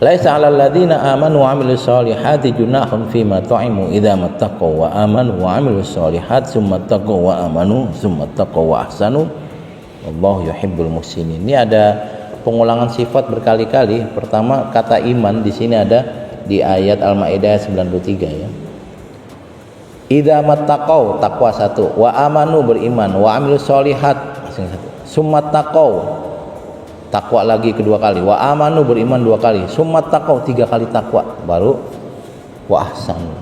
Laisa 'alal ladzina amanu wa 'amilus solihati junahun fima ta'imu idza mattaqaw wa amanu wa 'amilus solihat summa taqaw wa amanu summa taqaw wa ahsanu wallahu yuhibbul muhsinin. Ini ada pengulangan sifat berkali-kali. Pertama kata iman di sini ada di ayat Al-Maidah 93 ya. Idza mattaqaw takwa satu, wa amanu beriman, wa 'amilus solihat summa taqaw takwa lagi kedua kali, wa amanu beriman dua kali, summa taqaw tiga kali takwa, baru wa ahsanu.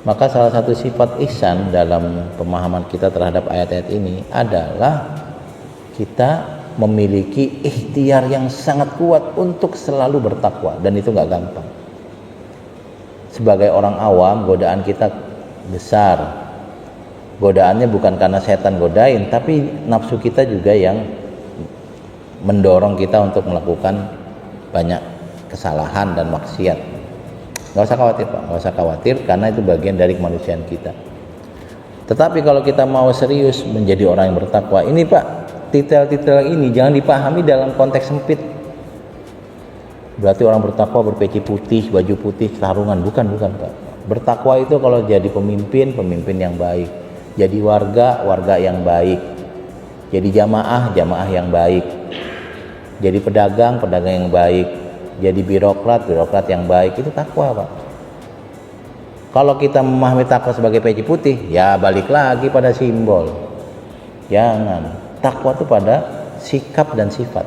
Maka salah satu sifat ihsan dalam pemahaman kita terhadap ayat-ayat ini adalah kita memiliki ikhtiar yang sangat kuat untuk selalu bertakwa, dan itu nggak gampang. Sebagai orang awam, godaan kita besar. Godaannya bukan karena setan godain, tapi nafsu kita juga yang mendorong kita untuk melakukan banyak kesalahan dan maksiat. Nggak usah khawatir Pak, nggak usah khawatir, karena itu bagian dari kemanusiaan kita. Tetapi kalau kita mau serius menjadi orang yang bertakwa, ini Pak, titel-titel ini jangan dipahami dalam konteks sempit. Berarti orang bertakwa berpeci putih, baju putih, sarungan. Bukan Pak. Bertakwa itu kalau jadi pemimpin yang baik, jadi warga yang baik, jadi jamaah yang baik, jadi pedagang yang baik, jadi birokrat yang baik. Itu takwa Pak. Kalau kita memahami takwa sebagai peci putih, ya balik lagi pada simbol. Jangan. Takwa itu pada sikap dan sifat.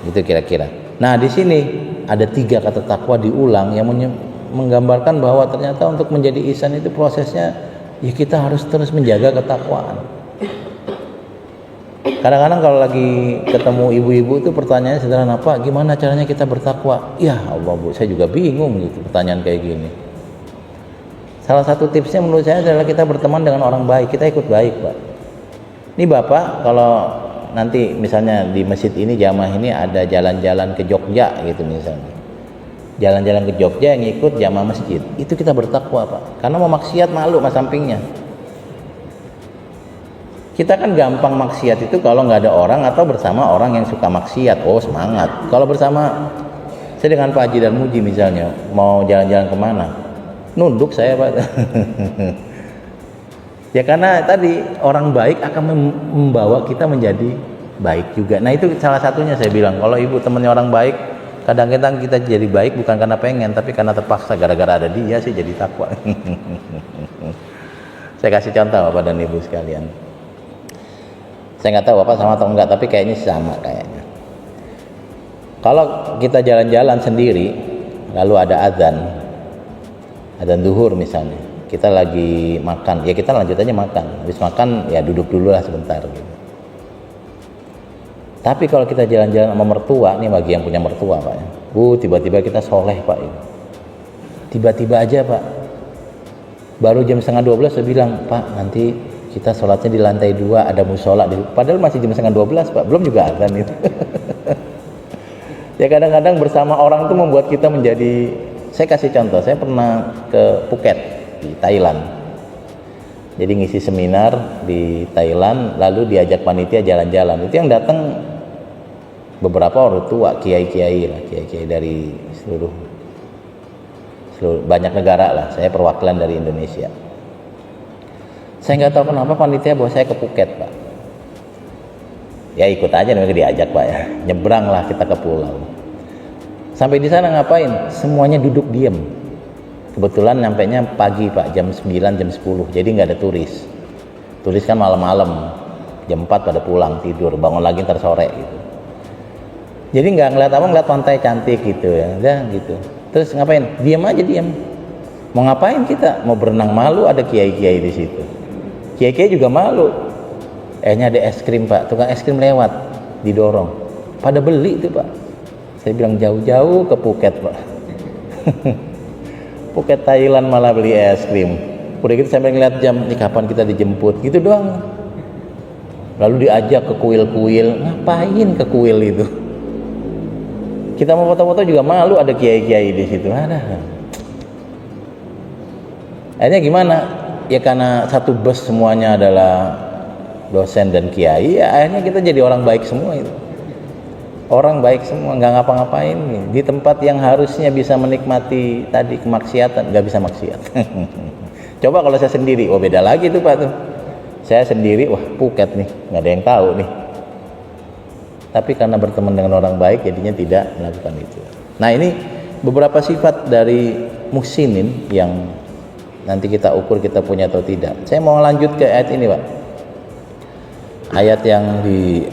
Itu kira-kira. Nah di sini ada 3 kata takwa diulang yang menggambarkan bahwa ternyata untuk menjadi ihsan itu prosesnya ya kita harus terus menjaga ketakwaan. Kadang-kadang kalau lagi ketemu ibu-ibu itu pertanyaannya sederhana, Pak, gimana caranya kita bertakwa? Ya Allah Bu, saya juga bingung gitu pertanyaan kayak gini. Salah satu tipsnya menurut saya adalah kita berteman dengan orang baik, kita ikut baik Pak. Ini Bapak kalau nanti misalnya di masjid ini jamaah ini ada jalan-jalan ke Jogja gitu misalnya, jalan-jalan ke Jogja yang ikut jamaah masjid, itu kita bertakwa Pak, karena mau maksiat malu mas sampingnya. Kita kan gampang maksiat itu kalau nggak ada orang atau bersama orang yang suka maksiat. Oh semangat. Kalau bersama saya dengan Pak Haji dan Muji misalnya mau jalan-jalan kemana, nunduk saya Pak. Ya karena tadi orang baik akan membawa kita menjadi baik juga. Nah itu salah satunya saya bilang, kalau ibu temannya orang baik, kadang-kadang kita jadi baik bukan karena pengen, tapi karena terpaksa, gara-gara ada dia sih jadi takwa. Saya kasih contoh Bapak dan Ibu sekalian. Saya nggak tahu Bapak sama atau enggak, tapi kayaknya sama kayaknya. Kalau kita jalan-jalan sendiri, lalu ada azan zuhur misalnya, kita lagi makan, ya kita lanjut aja makan. Habis makan ya duduk dulu lah sebentar gitu. Tapi kalau kita jalan-jalan sama mertua, nih bagi yang punya mertua Pak ya, tiba-tiba kita soleh Pak ya. Tiba-tiba aja Pak, baru jam 11:30 saya bilang, Pak nanti kita sholatnya di lantai 2, ada musola. Padahal masih jam 11:30 Pak, belum juga azan itu. Ya kadang-kadang bersama orang itu membuat kita menjadi, saya kasih contoh, saya pernah ke Phuket di Thailand. Jadi ngisi seminar di Thailand, lalu diajak panitia jalan-jalan. Itu yang datang beberapa orang tua, kiai-kiai dari seluruh banyak negara lah. Saya perwakilan dari Indonesia. Saya nggak tahu kenapa panitia bawa saya ke Phuket Pak. Ya ikut aja, namanya diajak Pak ya. Nyebrang lah kita ke pulau. Sampai di sana ngapain? Semuanya duduk diam. Kebetulan nyampainya pagi Pak, jam 9, jam 10. Jadi nggak ada turis. Turis kan malam-malam, jam 4 pada pulang tidur, bangun lagi ntar sore gitu. Jadi nggak ngeliat apa, ngeliat pantai cantik gitu ya, udah gitu. Terus ngapain? Diam aja diam. Mau ngapain kita? Mau berenang malu, ada kiai-kiai di situ. Kiai-kiai juga malu. Ada es krim Pak, tukang es krim lewat, didorong. Pada beli tuh Pak. Saya bilang jauh-jauh ke Phuket Pak. Phuket Thailand malah beli es krim. Udah gitu sampai ngeliat jam, nih kapan kita dijemput, gitu doang. Lalu diajak ke kuil-kuil, ngapain ke kuil itu? Kita mau foto-foto juga malu, ada kiai-kiai di situ. Akhirnya gimana? Ya karena satu bus semuanya adalah dosen dan kiai, ya akhirnya kita jadi orang baik semua itu. Orang baik semua, nggak ngapa-ngapain di tempat yang harusnya bisa menikmati tadi kemaksiatan, nggak bisa maksiat. Coba kalau saya sendiri, oh beda lagi tuh Pak tuh. Saya sendiri, wah puket nih, nggak ada yang tahu nih. Tapi karena berteman dengan orang baik, jadinya tidak melakukan itu. Nah ini beberapa sifat dari muhsinin yang nanti kita ukur kita punya atau tidak. Saya mau lanjut ke ayat ini Pak. Ayat yang di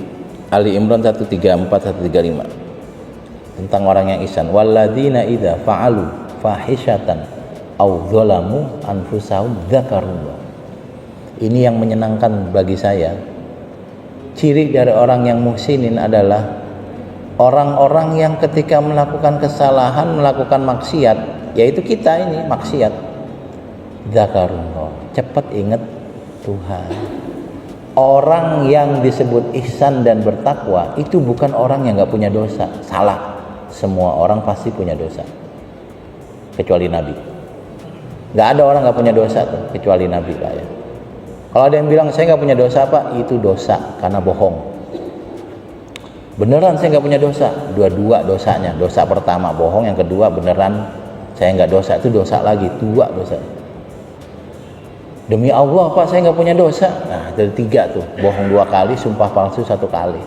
Ali Imran 134 135 tentang orang yang ihsan. Walladzina idza fa'alu fahishatan aw dzalamu anfusahum dzakarullah. Ini yang menyenangkan bagi saya. Ciri dari orang yang muhsinin adalah orang-orang yang ketika melakukan kesalahan, melakukan maksiat, yaitu kita ini maksiat, dzakarullah, cepat ingat Tuhan. Orang yang disebut ihsan dan bertakwa itu bukan orang yang nggak punya dosa. Salah. Semua orang pasti punya dosa, kecuali Nabi. Nggak ada orang nggak punya dosa tuh, kecuali Nabi Pak ya. Kalau ada yang bilang saya nggak punya dosa Pak, itu dosa karena bohong. Beneran saya nggak punya dosa, dua-dua dosanya. Dosa pertama bohong, yang kedua beneran saya nggak dosa, itu dosa lagi, dua dosa. Demi Allah Pak saya nggak punya dosa. Nah dari tiga tuh, bohong 2 kali, sumpah palsu 1 kali.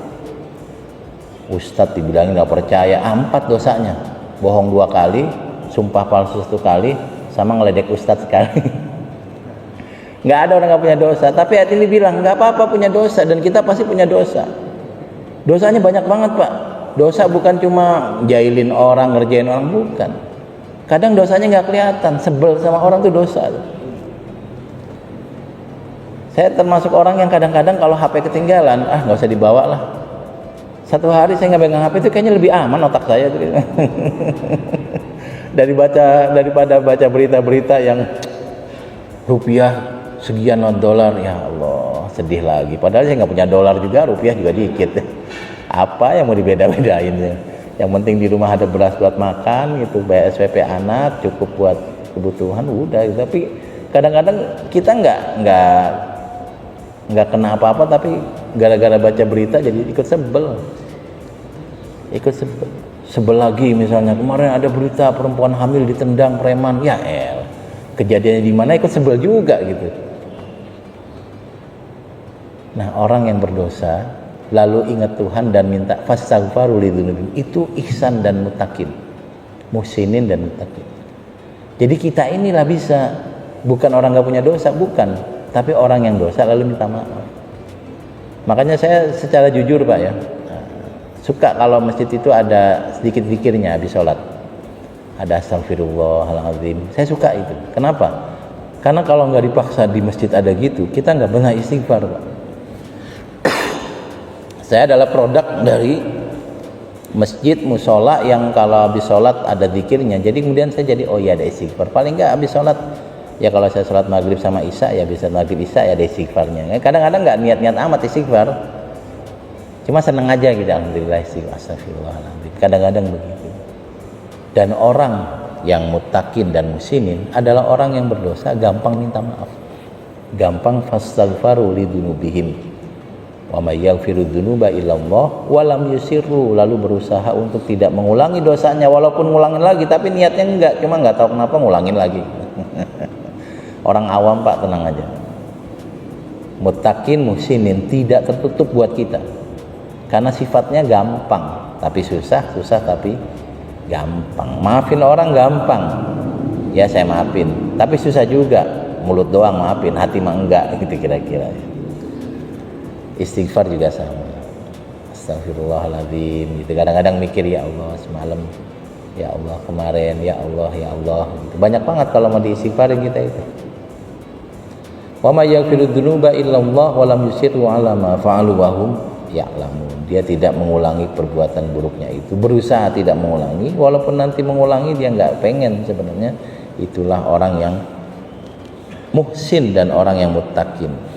Ustadz dibilangin nggak percaya, 4 dosanya. Bohong 2 kali, sumpah palsu 1 kali, sama ngeledek ustadz sekali. Nggak ada orang nggak punya dosa. Tapi ayat ini bilang nggak apa-apa punya dosa, dan kita pasti punya dosa. Dosanya banyak banget Pak. Dosa bukan cuma jailin orang, ngerjain orang, bukan. Kadang dosanya nggak kelihatan, sebel sama orang tuh dosa. Saya termasuk orang yang kadang-kadang kalau HP ketinggalan, nggak usah dibawa lah. 1 hari saya nggak pegang HP itu kayaknya lebih aman otak saya tuh. Daripada baca berita-berita yang rupiah sekian dolar, ya Allah sedih lagi. Padahal saya nggak punya dolar juga, rupiah juga dikit. Apa yang mau dibeda-bedain? Yang penting di rumah ada beras buat makan, gitu, bayar SPP anak, cukup buat kebutuhan, udah. Tapi kadang-kadang kita nggak kena apa-apa, tapi gara-gara baca berita jadi ikut sebel. Sebel lagi. Misalnya kemarin ada berita perempuan hamil ditendang preman, ya kejadiannya di mana ikut sebel juga gitu. Nah orang yang berdosa lalu ingat Tuhan dan minta fastaghfaru lidzunubihim, itu ihsan dan muttaqin, muhsinin dan muttaqin. Jadi kita inilah bisa, bukan orang nggak punya dosa, bukan, tapi orang yang dosa lalu minta maaf. Makanya saya secara jujur Pak ya, suka kalau masjid itu ada sedikit zikirnya habis sholat, ada astagfirullahaladzim. Saya suka itu. Kenapa? Karena kalau nggak dipaksa di masjid ada gitu, kita nggak pernah istighfar Pak. Saya adalah produk dari masjid musola yang kalau habis sholat ada zikirnya. Jadi kemudian saya jadi ada istighfar. Paling nggak habis sholat, ya kalau saya sholat maghrib sama isya ya bisa maghrib isya ya ada istighfarnya. Kadang-kadang nggak niat-niat amat istighfar, cuma seneng aja gitu, alhamdulillah istighfar, astagfirullahaladzim. Kadang-kadang begitu. Dan orang yang muttaqin dan muhsinin adalah orang yang berdosa gampang minta maaf, gampang fastaghfaru lidzunubihim wa may yaghfiru dzunuba illallah wa lam yusirru, lalu berusaha untuk tidak mengulangi dosanya, walaupun ngulangin lagi tapi niatnya enggak, cuma nggak tahu kenapa ngulangin lagi. Orang awam Pak tenang aja. Muttaqin muhsinin tidak tertutup buat kita, karena sifatnya gampang tapi susah tapi gampang. Maafin orang gampang, ya saya maafin, tapi susah juga, mulut doang maafin, hati mah enggak, gitu kira-kira. Istighfar juga sama, astagfirullahaladzim gitu. Kadang-kadang mikir, ya Allah semalam, ya Allah kemarin, ya Allah gitu. Banyak banget kalau mau diistighfarin kita itu. Wa may yaghfiru dzunuba illallah wa lam yusirru ala ma fa'alu wa hum ya'lamun. Dia tidak mengulangi perbuatan buruknya itu, berusaha tidak mengulangi, walaupun nanti mengulangi dia nggak pengen sebenarnya. Itulah orang yang muhsin dan orang yang muttaqin.